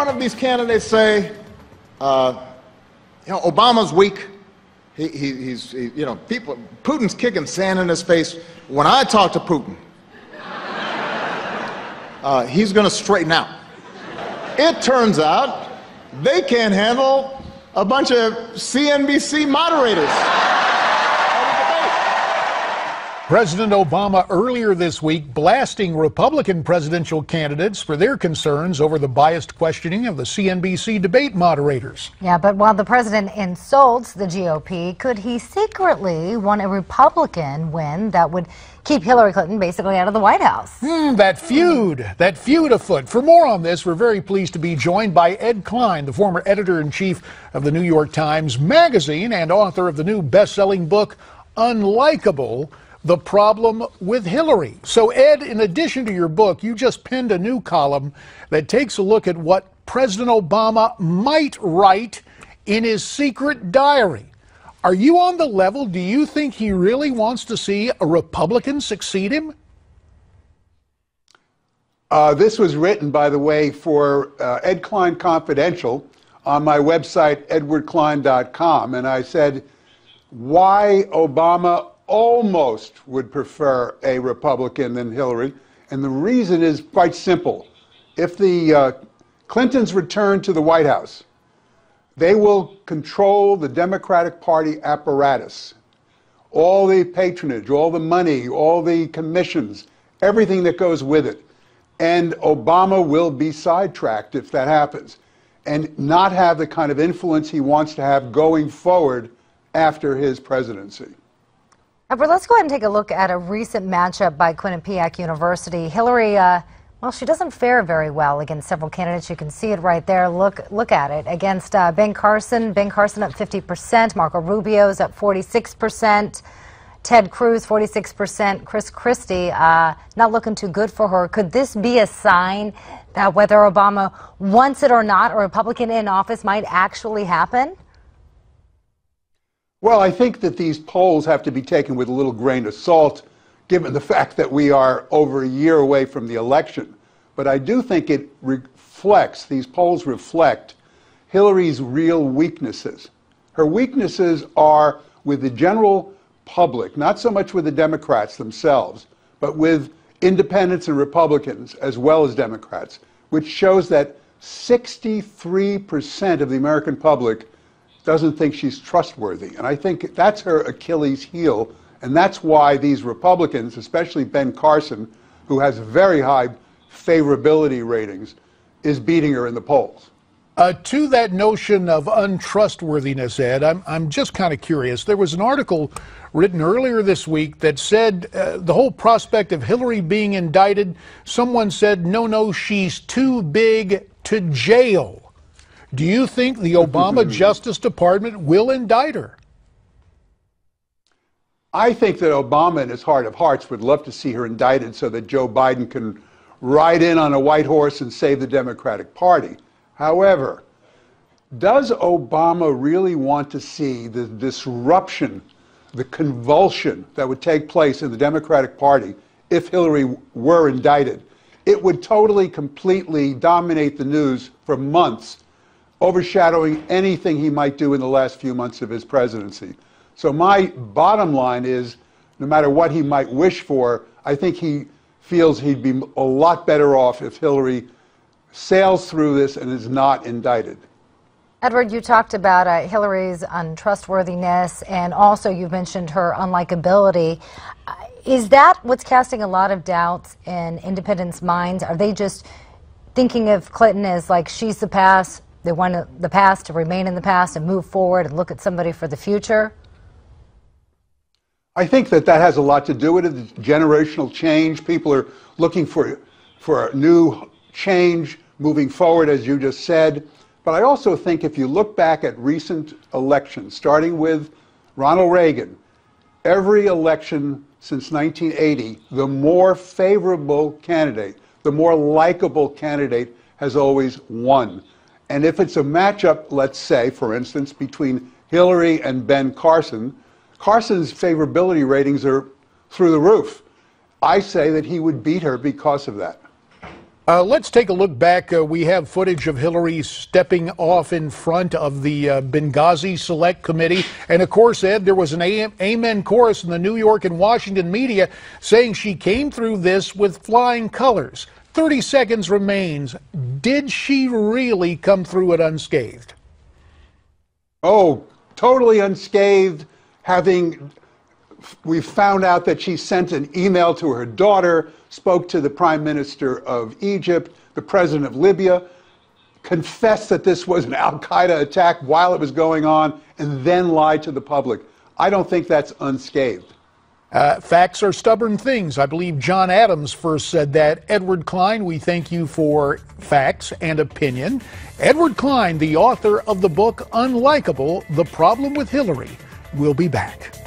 one of these candidates say, Obama's weak. Putin's kicking sand in his face. When I talk to Putin, he's going to straighten out. It turns out they can't handle a bunch of CNBC moderators. President Obama earlier this week blasting Republican presidential candidates for their concerns over the biased questioning of the CNBC debate moderators. Yeah, but while the president insults the GOP, could he secretly want a Republican win that would keep Hillary Clinton basically out of the White House? That feud afoot. For more on this, we're very pleased to be joined by Ed Klein, the former editor-in-chief of the New York Times Magazine and author of the new best-selling book, Unlikable: The Problem with Hillary. So, Ed, in addition to your book, you just penned a new column that takes a look at what President Obama might write in his secret diary. Are you on the level? Do you think he really wants to see a Republican succeed him? This was written, by the way, for Ed Klein Confidential on my website, edwardklein.com. And I said, why Obama almost would prefer a Republican than Hillary. And the reason is quite simple. If the Clintons return to the White House, they will control the Democratic Party apparatus, all the patronage, all the money, all the commissions, everything that goes with it. And Obama will be sidetracked if that happens and not have the kind of influence he wants to have going forward after his presidency. Edward, let's go ahead and take a look at a recent matchup by Quinnipiac University. Hillary, well, she doesn't fare very well against several candidates. You can see it right there. Look at it. Against Ben Carson. Ben Carson up 50%. Marco Rubio's up 46%. Ted Cruz, 46%. Chris Christie, not looking too good for her. Could this be a sign that whether Obama wants it or not, a Republican in office might actually happen? Well, I think that these polls have to be taken with a little grain of salt, given the fact that we are over a year away from the election. But I do think it reflects, these polls reflect, Hillary's real weaknesses. Her weaknesses are with the general public, not so much with the Democrats themselves, but with independents and Republicans as well as Democrats, which shows that 63% of the American public doesn't think she's trustworthy. And I think that's her Achilles heel. And that's why these Republicans, especially Ben Carson, who has very high favorability ratings, is beating her in the polls. To that notion of untrustworthiness, Ed, I'm just kind of curious. There was an article written earlier this week that said the whole prospect of Hillary being indicted, someone said, no, she's too big to jail. Do you think the Obama Justice Department will indict her? I think that Obama, in his heart of hearts, would love to see her indicted so that Joe Biden can ride in on a white horse and save the Democratic Party. However, does Obama really want to see the disruption, the convulsion that would take place in the Democratic Party if Hillary were indicted? It would totally, completely dominate the news for months, overshadowing anything he might do in the last few months of his presidency. So my bottom line is, no matter what he might wish for, I think he feels he'd be a lot better off if Hillary sails through this and is not indicted. Edward, you talked about Hillary's untrustworthiness, and also you've mentioned her unlikability. Is that what's casting a lot of doubts in independents' minds? Are they just thinking of Clinton as like she's the past? They want the past to remain in the past and move forward and look at somebody for the future? I think that has a lot to do with it, the generational change. People are looking for a new change moving forward, as you just said. But I also think if you look back at recent elections, starting with Ronald Reagan, every election since 1980, the more favorable candidate, the more likable candidate has always won. And if it's a matchup, let's say, for instance, between Hillary and Ben Carson, Carson's favorability ratings are through the roof. I say that he would beat her because of that. Let's take a look back. We have footage of Hillary stepping off in front of the Benghazi Select Committee. And of course, Ed, there was an amen chorus in the New York and Washington media saying she came through this with flying colors. 30 seconds remains. Did she really come through it unscathed? Oh, totally unscathed. We found out that she sent an email to her daughter, spoke to the Prime Minister of Egypt, the President of Libya, confessed that this was an al-Qaeda attack while it was going on, and then lied to the public. I don't think that's unscathed. Facts are stubborn things. I believe John Adams first said that. Edward Klein, we thank you for facts and opinion. Edward Klein, the author of the book Unlikable, The Problem with Hillary. We'll be back.